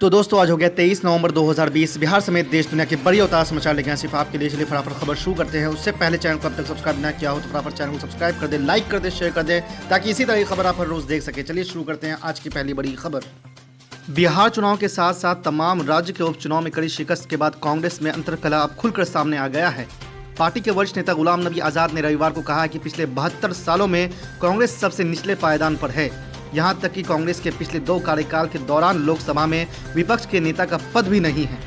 तो दोस्तों आज हो गया 23 नवंबर 2020। बिहार समेत देश दुनिया के बड़ी अवतार समाचार लेके आए सिर्फ आपके लिए। चलिए फटाफट खबर शुरू करते हैं। उससे पहले चैनल को अब तक सब्सक्राइब ना किया हो तो फटाफट चैनल को सब्सक्राइब कर दे, लाइक कर दे, शेयर कर दे, ताकि इसी तरह की खबर आप हर रोज देख सके। चलिए शुरू करते हैं आज की पहली बड़ी खबर। बिहार चुनाव के साथ साथ तमाम राज्य के उपचुनाव में कड़ी शिकस्त के बाद कांग्रेस में अंतर्कलह अब खुलकर सामने आ गया है। पार्टी के वरिष्ठ नेता गुलाम नबी आजाद ने रविवार को कहा कि पिछले 72 सालों में कांग्रेस सबसे निचले पायदान पर है। यहां तक कि कांग्रेस के पिछले 2 कार्यकाल के दौरान लोकसभा में विपक्ष के नेता का पद भी नहीं है।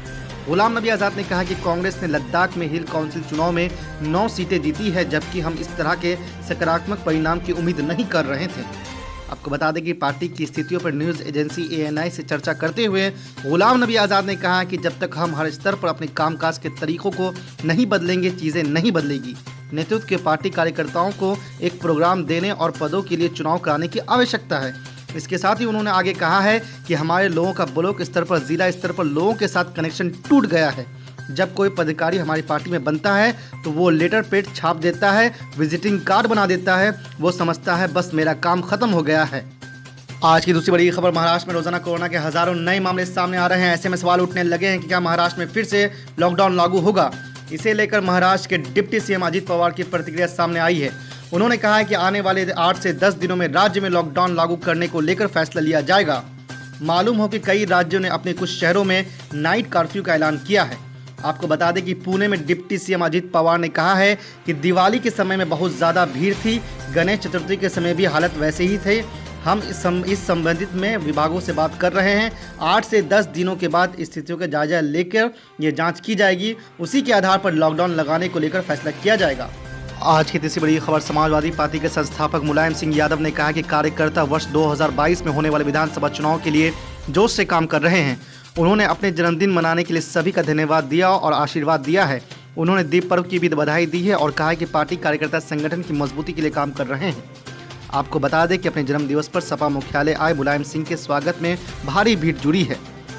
गुलाम नबी आजाद ने कहा कि कांग्रेस ने लद्दाख में हिल काउंसिल चुनाव में 9 सीटें जीती है, जबकि हम इस तरह के सकारात्मक परिणाम की उम्मीद नहीं कर रहे थे। आपको बता दें कि पार्टी की स्थितियों पर न्यूज़ एजेंसी ANI से चर्चा करते हुए गुलाम नबी आज़ाद ने कहा कि जब तक हम हर स्तर पर अपने कामकाज के तरीकों को नहीं बदलेंगे, चीज़ें नहीं बदलेगी। नेतृत्व के पार्टी कार्यकर्ताओं को एक प्रोग्राम देने और पदों के लिए चुनाव कराने की आवश्यकता है। इसके साथ ही उन्होंने आगे कहा है कि हमारे लोगों का ब्लॉक स्तर पर, जिला स्तर पर लोगों के साथ कनेक्शन टूट गया है। जब कोई पदाधिकारी हमारी पार्टी में बनता है तो वो लेटर पैड छाप देता है, विजिटिंग कार्ड बना देता है, वो समझता है बस मेरा काम खत्म हो गया है। आज की दूसरी बड़ी खबर। महाराष्ट्र में रोजाना कोरोना के हजारों नए मामले सामने आ रहे हैं। ऐसे में सवाल उठने लगे हैं कि क्या महाराष्ट्र में फिर से लॉकडाउन लागू होगा। इसे लेकर महाराष्ट्र के डिप्टी CM अजित पवार की प्रतिक्रिया सामने आई है। उन्होंने कहा है कि आने वाले 8 से 10 दिनों में राज्य में लॉकडाउन लागू करने को लेकर फैसला लिया जाएगा। मालूम हो कि कई राज्यों ने अपने कुछ शहरों में नाइट कर्फ्यू का ऐलान किया है। आपको बता दें कि पुणे में डिप्टी CM अजित पवार ने कहा है कि दिवाली के समय में बहुत ज़्यादा भीड़ थी, गणेश चतुर्थी के समय भी हालत वैसे ही थे। हम इस संबंधित में विभागों से बात कर रहे हैं। 8 से 10 दिनों के बाद स्थितियों का जायजा लेकर ये जांच की जाएगी। उसी के आधार पर लॉकडाउन लगाने को लेकर फैसला किया जाएगा। आज की तीसरी बड़ी खबर। समाजवादी पार्टी के संस्थापक मुलायम सिंह यादव ने कहा कि कार्यकर्ता वर्ष 2022 में होने वाले विधानसभा चुनाव के लिए जोश से काम कर रहे हैं। उन्होंने अपने जन्मदिन मनाने के लिए सभी का धन्यवाद दिया और आशीर्वाद दिया है। उन्होंने दीप पर्व की भी बधाई दी है और कहा कि पार्टी कार्यकर्ता संगठन की मजबूती के लिए काम कर रहे हैं। आपको बता दें कि अपने जन्मदिवस पर सपा मुख्यालय आए मुलायम सिंह के स्वागत में भारी भीड़ जुड़ी है।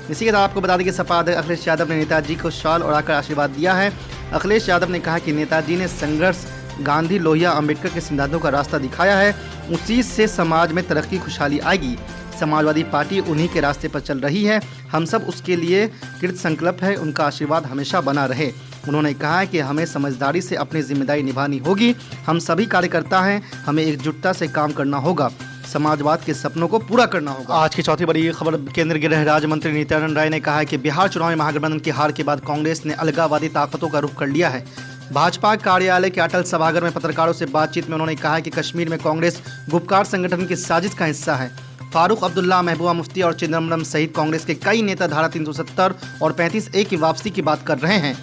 इसी के साथ आपको बता दें कि सपा अध्यक्ष अखिलेश यादव ने नेताजी को शॉल ओढ़ाकर आशीर्वाद दिया है। अखिलेश यादव ने कहा कि नेताजी ने संघर्ष, गांधी, लोहिया, अम्बेडकर के सिद्धांतों का रास्ता दिखाया है। उसी से समाज में तरक्की, खुशहाली आएगी। समाजवादी पार्टी उन्हीं के रास्ते पर चल रही है। हम सब उसके लिए कृत संकल्प है। उनका आशीर्वाद हमेशा बना रहे। उन्होंने कहा कि हमें समझदारी से अपनी जिम्मेदारी निभानी होगी। हम सभी कार्यकर्ता हैं, हमें एकजुटता से काम करना होगा, समाजवाद के सपनों को पूरा करना होगा। आज की चौथी बड़ी खबर। केंद्रीय गृह राज्य मंत्री नित्यानंद राय ने कहा है कि बिहार चुनाव में महागठबंधन की हार के बाद कांग्रेस ने अलगाववादी ताकतों का रुख कर लिया है। भाजपा कार्यालय के अटल सभागार में पत्रकारों से बातचीत में उन्होंने कहा कि कश्मीर में कांग्रेस गुपकार संगठन की साजिश का हिस्सा है। फारूक अब्दुल्ला, महबूबा मुफ्ती और चिदम्बरम सहित कांग्रेस के कई नेता धारा 370 और 35A की वापसी की बात कर रहे हैं।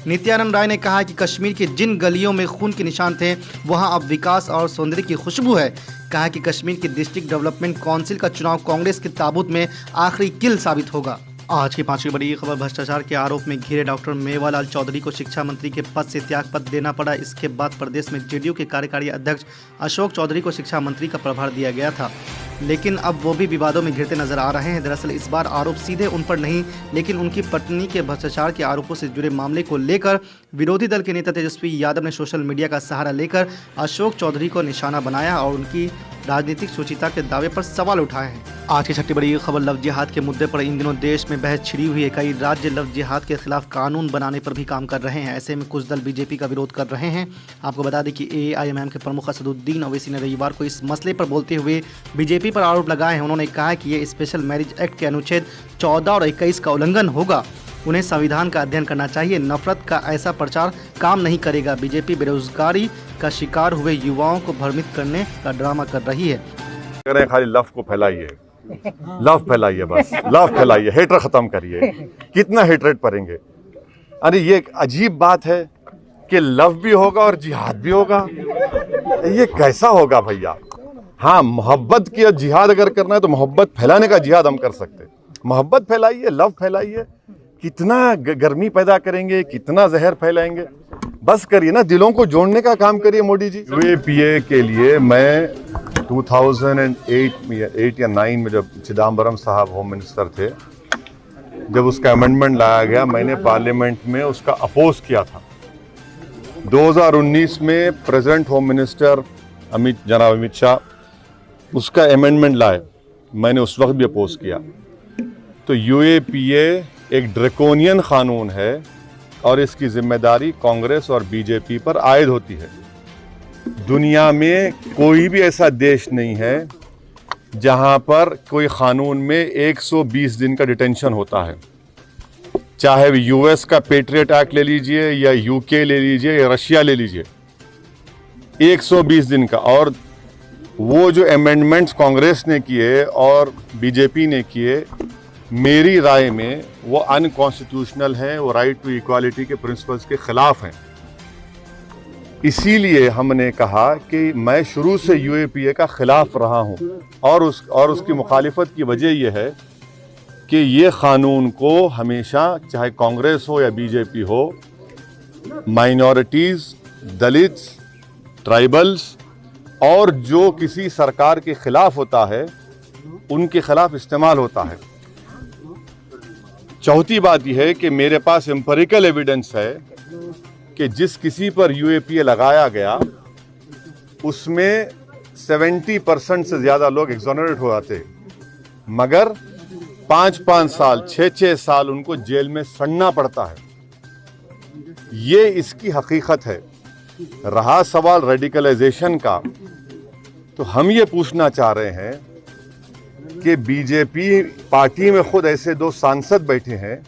नित्यानंद राय ने कहा कि कश्मीर के जिन गलियों में खून के निशान थे वहां अब विकास और सौंदर्य की खुशबू है। कहा कि कश्मीर की डिस्ट्रिक्ट डेवलपमेंट काउंसिल का चुनाव कांग्रेस के ताबूत में आखिरी किल साबित होगा। आज की पांचवी बड़ी खबर। भ्रष्टाचार के आरोप में घिरे डॉक्टर मेवालाल चौधरी को शिक्षा मंत्री के पद से त्याग पत्र देना पड़ा। इसके बाद प्रदेश में JDU के कार्यकारी अध्यक्ष अशोक चौधरी को शिक्षा मंत्री का प्रभार दिया गया था, लेकिन अब वो भी विवादों में घिरते नजर आ रहे हैं। दरअसल इस बार आरोप सीधे उन पर नहीं, लेकिन उनकी पत्नी के भ्रष्टाचार के आरोपों से जुड़े मामले को लेकर विरोधी दल के नेता तेजस्वी यादव ने सोशल मीडिया का सहारा लेकर अशोक चौधरी को निशाना बनाया और उनकी राजनीतिक सुचिता के दावे पर सवाल उठाए हैं। आज की छठी बड़ी खबर। लव जिहाद के मुद्दे पर इन दिनों देश में बहस छिड़ी हुई है। कई राज्य लव जिहाद के खिलाफ कानून बनाने पर भी काम कर रहे हैं। ऐसे में कुछ दल BJP का विरोध कर रहे हैं। आपको बता दें कि AIMM के प्रमुख असदुद्दीन ओवैसी ने रविवार को इस मसले पर बोलते हुए BJP पर आरोप लगाए हैं। उन्होंने कहा कि ये स्पेशल मैरिज एक्ट के अनुच्छेद 14 और 21 का उल्लंघन होगा। उन्हें संविधान का अध्ययन करना चाहिए। नफरत का ऐसा प्रचार काम नहीं करेगा। BJP बेरोजगारी का शिकार हुए युवाओं को भ्रमित करने का ड्रामा कर रही है। खाली लव को फैलाइए, लव फैलाइए, बस लव फैलाइए, हेटर खत्म करिए। कितना हेटरेट करेंगे। अरे ये एक अजीब बात है कि लव भी होगा और जिहाद भी होगा। ये कैसा होगा भैया। हाँ, मोहब्बत की जिहाद अगर करना है तो मोहब्बत फैलाने का जिहाद हम कर सकते हैं। मोहब्बत फैलाइए, लव फैलाइए। कितना गर्मी पैदा करेंगे, कितना जहर फैलाएंगे। बस करिए ना, दिलों को जोड़ने का काम करिए मोदी जी। UAPA के लिए मैं 2008 या 9 में जब चिदम्बरम साहब होम मिनिस्टर थे, जब उसका अमेंडमेंट लाया गया, मैंने पार्लियामेंट में उसका अपोज किया था। 2019 में प्रेसिडेंट होम मिनिस्टर जनाब अमित शाह उसका अमेंडमेंट लाए, मैंने उस वक्त भी अपोज किया। तो यूएपीए एक ड्रैकोनियन कानून है और इसकी जिम्मेदारी कांग्रेस और बीजेपी पर आयद होती है। दुनिया में कोई भी ऐसा देश नहीं है जहां पर कोई कानून में 120 दिन का डिटेंशन होता है। चाहे यूएस का पेट्रियट एक्ट ले लीजिए या यूके ले लीजिए या रशिया ले लीजिए, 120 दिन का। और वो जो अमेंडमेंट्स कांग्रेस ने किए और बीजेपी ने किए, मेरी राय में वो अनकॉन्स्टिट्यूशनल हैं, वो राइट टू इक्वालिटी के प्रिंसिपल्स के खिलाफ हैं। इसीलिए हमने कहा कि मैं शुरू से यूएपीए का खिलाफ रहा हूं और उसकी मुखालिफत की वजह यह है कि ये कानून को हमेशा, चाहे कांग्रेस हो या बीजेपी हो, माइनॉरिटीज़, दलित्स, ट्राइबल्स और जो किसी सरकार के खिलाफ होता है उनके खिलाफ इस्तेमाल होता है। चौथी बात यह है कि मेरे पास एम्पिरिकल एविडेंस है कि जिस किसी पर यूएपीए लगाया गया उसमें 70% से ज़्यादा लोग एक्सोनरेट हो जाते, मगर 5-5 साल, 6-6 साल उनको जेल में सड़ना पड़ता है। ये इसकी हकीकत है। रहा सवाल रेडिकलाइजेशन का, तो हम ये पूछना चाह रहे हैं कि बीजेपी पार्टी में खुद ऐसे 2 सांसद बैठे हैं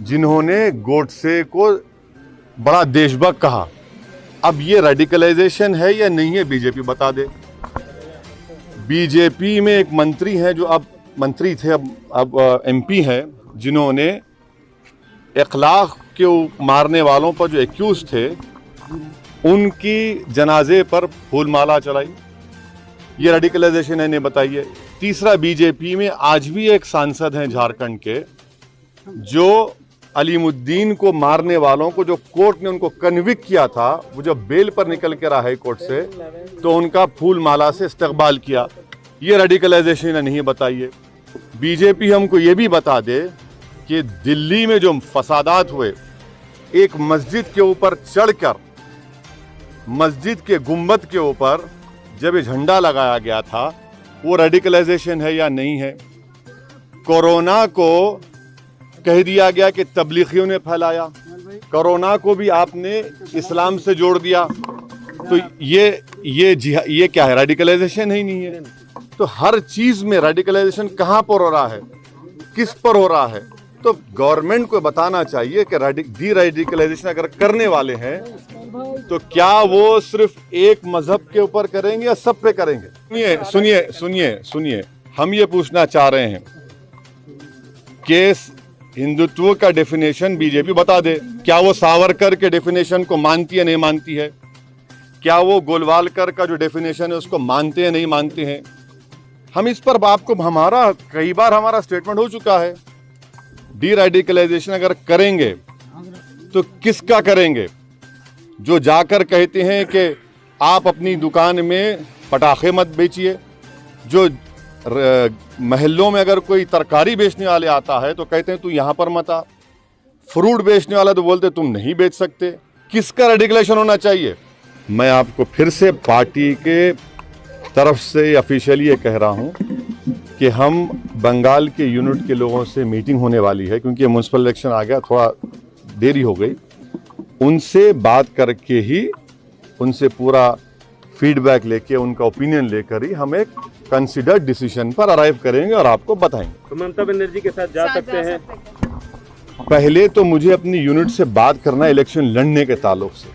जिन्होंने गोडसे को बड़ा देशभक्त कहा। अब ये रेडिकलाइजेशन है या नहीं है, बीजेपी बता दे। बीजेपी में एक मंत्री हैं जो अब मंत्री थे, अब एमपी हैं, जिन्होंने इखलाक के मारने वालों पर जो एक्यूज थे उनकी जनाजे पर फूलमाला चलाई। ये रेडिकलाइजेशन है, नहीं बताइए। तीसरा, बीजेपी में आज भी एक सांसद हैं झारखंड के जो अलीमुद्दीन को मारने वालों को, जो कोर्ट ने उनको कन्विक्ट किया था, वो जब बेल पर निकल के रहा हाई कोर्ट से, तो उनका फूल माला से इस्तकबाल किया। ये रेडिकलाइजेशन है, नहीं बताइए। बीजेपी हमको ये भी बता दे कि दिल्ली में जो फसादात हुए, एक मस्जिद के ऊपर चढ़कर मस्जिद के गुंबद के ऊपर जब ये झंडा लगाया गया था, वो रेडिकलाइजेशन है या नहीं है। कोरोना को कह दिया गया कि तबलीगियों ने फैलाया, कोरोना को भी आपने इस्लाम से जोड़ दिया, तो ये क्या है, रेडिकलाइजेशन ही नहीं है। तो हर चीज में रेडिकलाइजेशन कहाँ पर हो रहा है, किस पर हो रहा है? तो गवर्नमेंट को बताना चाहिए कि डी रेडिकलाइजेशन अगर करने वाले हैं तो क्या वो सिर्फ एक मजहब के ऊपर करेंगे या सब पे करेंगे? सुनिए, हम ये पूछना चाह रहे हैं कि हिंदुत्व का डेफिनेशन बीजेपी बता दे। क्या वो सावरकर के डेफिनेशन को मानती है, नहीं मानती है? क्या वो गोलवालकर का जो डेफिनेशन है उसको मानते हैं, नहीं मानते हैं? हम इस पर आपको कई बार हमारा स्टेटमेंट हो चुका है। डी रेडिकलाइजेशन अगर करेंगे तो किसका करेंगे? जो जाकर कहते हैं कि आप अपनी दुकान में पटाखे मत बेचिए, जो महल्लों में अगर कोई तरकारी बेचने वाले आता है तो कहते हैं तू यहाँ पर मत आ, फ्रूट बेचने वाला तो बोलते तुम नहीं बेच सकते। किसका रेडिकलाइजेशन होना चाहिए? मैं आपको फिर से पार्टी के तरफ से ऑफिशियली ये कह रहा हूँ कि हम बंगाल के यूनिट के लोगों से मीटिंग होने वाली है, क्योंकि म्युनिसिपल इलेक्शन आ गया, थोड़ा देरी हो गई। उनसे बात करके ही, उनसे पूरा फीडबैक लेके, उनका ओपिनियन लेकर ही हम एक कंसिडर्ड डिसीजन पर अराइव करेंगे और आपको बताएंगे। तो ममता बनर्जी के साथ जा सकते हैं? पहले तो मुझे अपनी यूनिट से बात करना है इलेक्शन लड़ने के ताल्लुक से,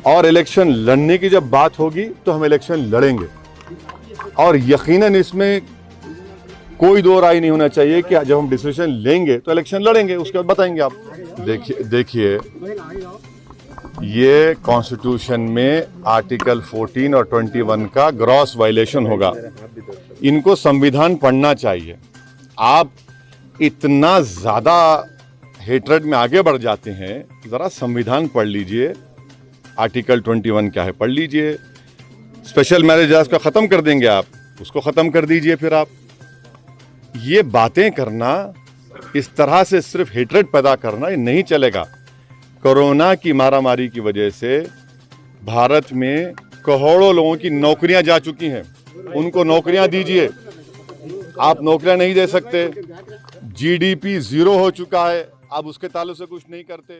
और इलेक्शन लड़ने की जब बात होगी तो हम इलेक्शन लड़ेंगे। और यकीनन इसमें कोई दो राय नहीं होना चाहिए कि जब हम डिसीजन लेंगे तो इलेक्शन लड़ेंगे, उसके बाद बताएंगे आप। देखिए ये कॉन्स्टिट्यूशन में आर्टिकल 14 और 21 का ग्रॉस वायलेशन होगा। इनको संविधान पढ़ना चाहिए। आप इतना ज़्यादा हेट्रेड में आगे बढ़ जाते हैं, ज़रा संविधान पढ़ लीजिए। आर्टिकल 21 क्या है पढ़ लीजिए। स्पेशल मैरिज एक्ट का ख़त्म कर देंगे आप, उसको ख़त्म कर दीजिए। फिर आप ये बातें करना, इस तरह से सिर्फ हेट्रेड पैदा करना, ये नहीं चलेगा। कोरोना की मारामारी की वजह से भारत में करोड़ों लोगों की नौकरियां जा चुकी हैं। उनको नौकरियां दीजिए। आप नौकरियां नहीं दे सकते, जीडीपी 0 हो चुका है, अब उसके ताल्लुक से कुछ नहीं करते।